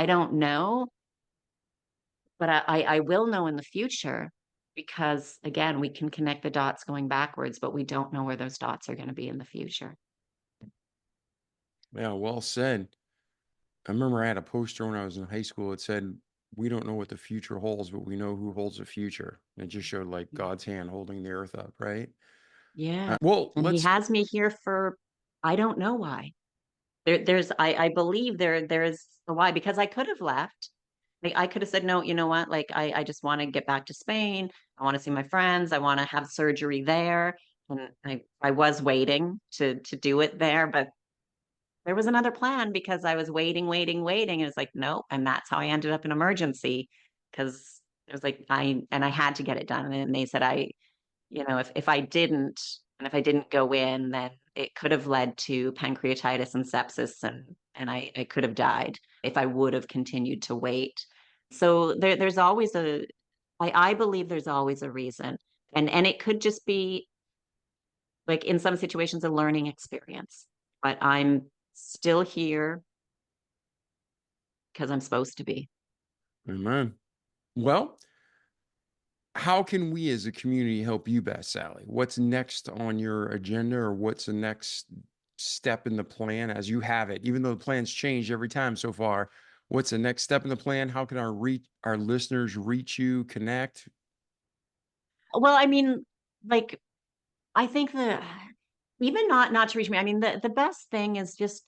don't know, but I will know in the future because, again, we can connect the dots going backwards, but we don't know where those dots are gonna be in the future. Yeah, well said. I remember I had a poster when I was in high school. It said, "We don't know what the future holds, but we know who holds the future." And it just showed like Mm. God's hand holding the earth up, right? Yeah, Well, and he let's. has me here for I don't know why. I believe there's a why, because I could have left. Like, I could have said, "No, you know what? Like, I just wanna get back to Spain. I wanna see my friends. I wanna have surgery there." And I was waiting to do it there, but there was another plan because I was waiting, waiting, waiting, and it's like, "Nope," and that's how I ended up in emergency because it was like I had to get it done, and they said if I didn't if I didn't go in, then it could have led to pancreatitis and sepsis, and I could have died if I would have continued to wait. So there's always I believe there's always a reason, and it could just be, like, in some situations, a learning experience, but I'm still here because 'cause I'm supposed to be. Amen. Well, how can we as a community help you best, Sally? What's next on your agenda, or what's the next step in the plan as you have it? Even though the plan's changed every time so far, what's the next step in the plan? How can our listeners reach you, connect? Well, I mean, like, I think that even not to reach me, I mean, the best thing is just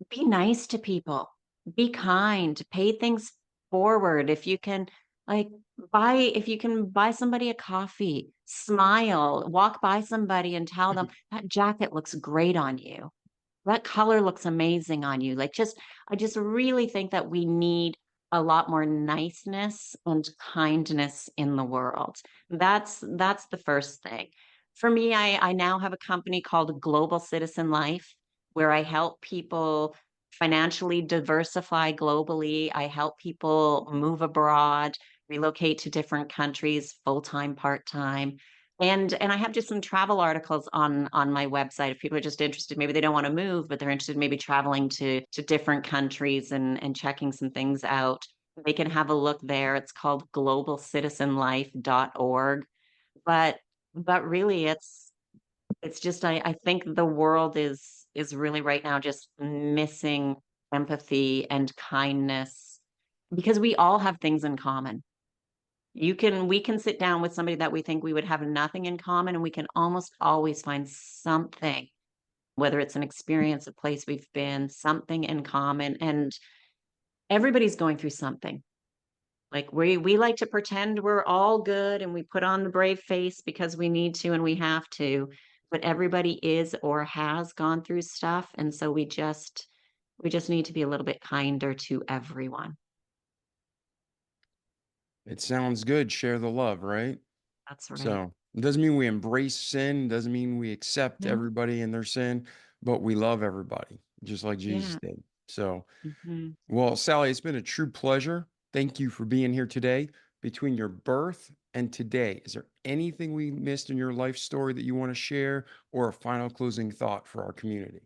be nice to people, be kind, pay things forward. If you can buy somebody a coffee, smile, walk by somebody and tell them, "That jacket looks great on you. That color looks amazing on you." Like, I just really think that we need a lot more niceness and kindness in the world. That's the first thing. For me, I now have a company called Global Citizen Life, where I help people financially diversify globally. I help people move abroad, relocate to different countries, full-time, part-time. And I have just some travel articles on my website if people are just interested. Maybe they don't wanna move, but they're interested in maybe traveling to different countries and checking some things out. They can have a look there. It's called globalcitizenlife.org. But but really, it's just I think the world is really right now just missing empathy and kindness because we all have things in common. We can sit down with somebody that we think we would have nothing in common, and we can almost always find something, whether it's an experience, a place we've been, something in common, and everybody's going through something. Like, we like to pretend we're all good, and we put on the brave face because we need to and we have to, but everybody is or has gone through stuff, and so we just need to be a little bit kinder to everyone. It sounds good. Share the love, right? That's right. So it doesn't mean we embrace sin, doesn't mean we accept No. everybody in their sin, but we love everybody, just like Jesus Yeah. did. So, Mhm. well, Sally, it's been a true pleasure. Thank you for being here today. between your birth and today. Is there anything we missed in your life story that you want to share, or a final closing thought for our community?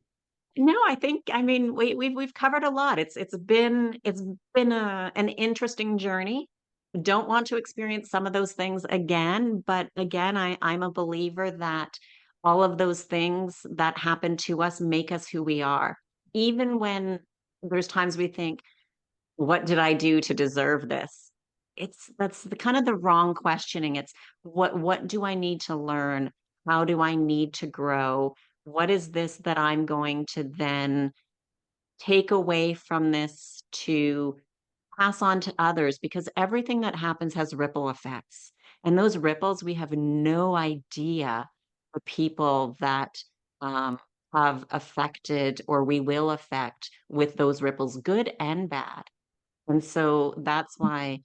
No, I mean, we've covered a lot. It's been an interesting journey. Don't want to experience some of those things again, but again, I'm a believer that all of those things that happen to us make us who we are. Even when there's times we think, what did I do to deserve this? That's the kind of the wrong questioning. It's what do I need to learn? How do I need to grow? What is this that I'm going to then take away from this to pass on to others? Because everything that happens has ripple effects. And those ripples, we have no idea the people that um, have affected or we will affect with those ripples, good and bad. And so that's why,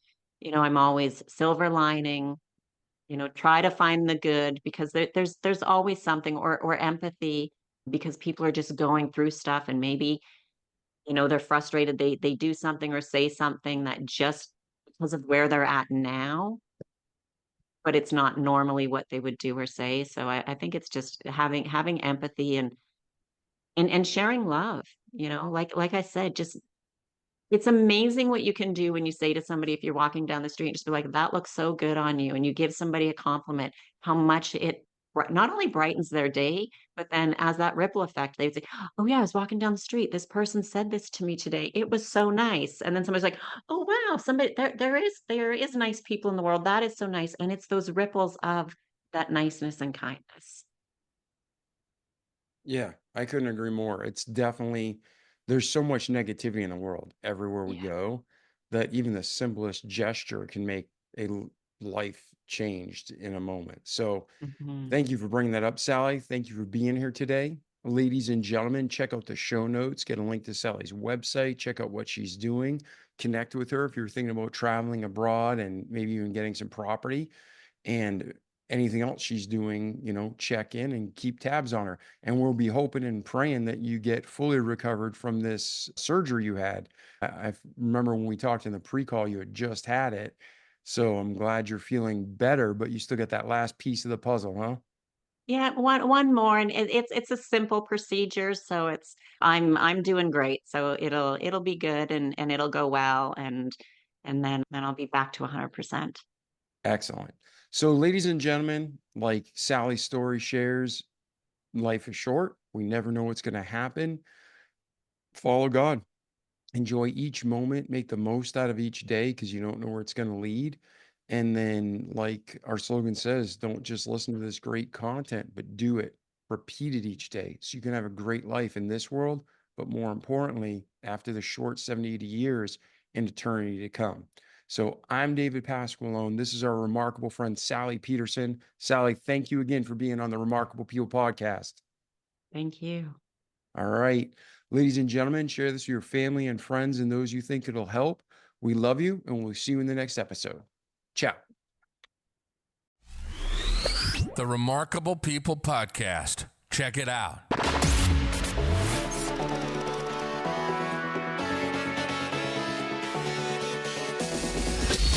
I'm always silver lining, try to find the good because there's always something or empathy because people are just going through stuff and maybe, they're frustrated. They do something or say something that just because of where they're at now, but it's not normally what they would do or say. So I think it's just having empathy and sharing love, like I said, just it's amazing what you can do when you say to somebody, if you're walking down the street, just be like, that looks so good on you. And you give somebody a compliment, how much it not only brightens their day, but then as that ripple effect, they would say, oh yeah, I was walking down the street. This person said this to me today. It was so nice. And then somebody's like, oh wow, somebody there is nice people in the world. That is so nice. And it's those ripples of that niceness and kindness. Yeah, I couldn't agree more. It's definitely, there's so much negativity in the world everywhere we Yeah. go that even the simplest gesture can make life changed in a moment. So Mhm. thank you for bringing that up, Sally. Thank you for being here today. Ladies and gentlemen, check out the show notes, get a link to Sally's website, check out what she's doing, connect with her if you're thinking about traveling abroad and maybe even getting some property. And anything else she's doing, check in and keep tabs on her. And we'll be hoping and praying that you get fully recovered from this surgery you had. I remember when we talked in the pre-call, you had just had it. So I'm glad you're feeling better, but you still got that last piece of the puzzle, huh? Yeah, one more, and it's a simple procedure, so I'm doing great. So it'll be good and it'll go well, and then I'll be back to 100%. Excellent. So, ladies and gentlemen, like Sally's story shares, life is short. We never know what's going to happen. Follow God. Enjoy each moment, make the most out of each day because you don't know where it's going to lead. And then, like our slogan says, don't just listen to this great content, but do it, repeat it each day so you can have a great life in this world, but more importantly, after the short 70, 80 years in eternity to come. So I'm David Pasqualone. This is our remarkable friend, Sally Pederson. Sally, thank you again for being on the Remarkable People podcast. Thank you. All right. Ladies and gentlemen, share this with your family and friends and those you think it'll help. We love you, and we'll see you in the next episode. Ciao. The Remarkable People podcast. Check it out.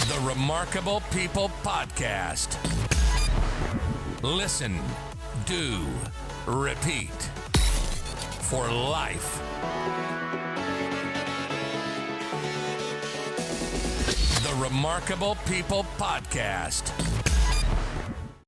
The Remarkable People podcast. Listen, do, repeat. For life. The Remarkable People podcast.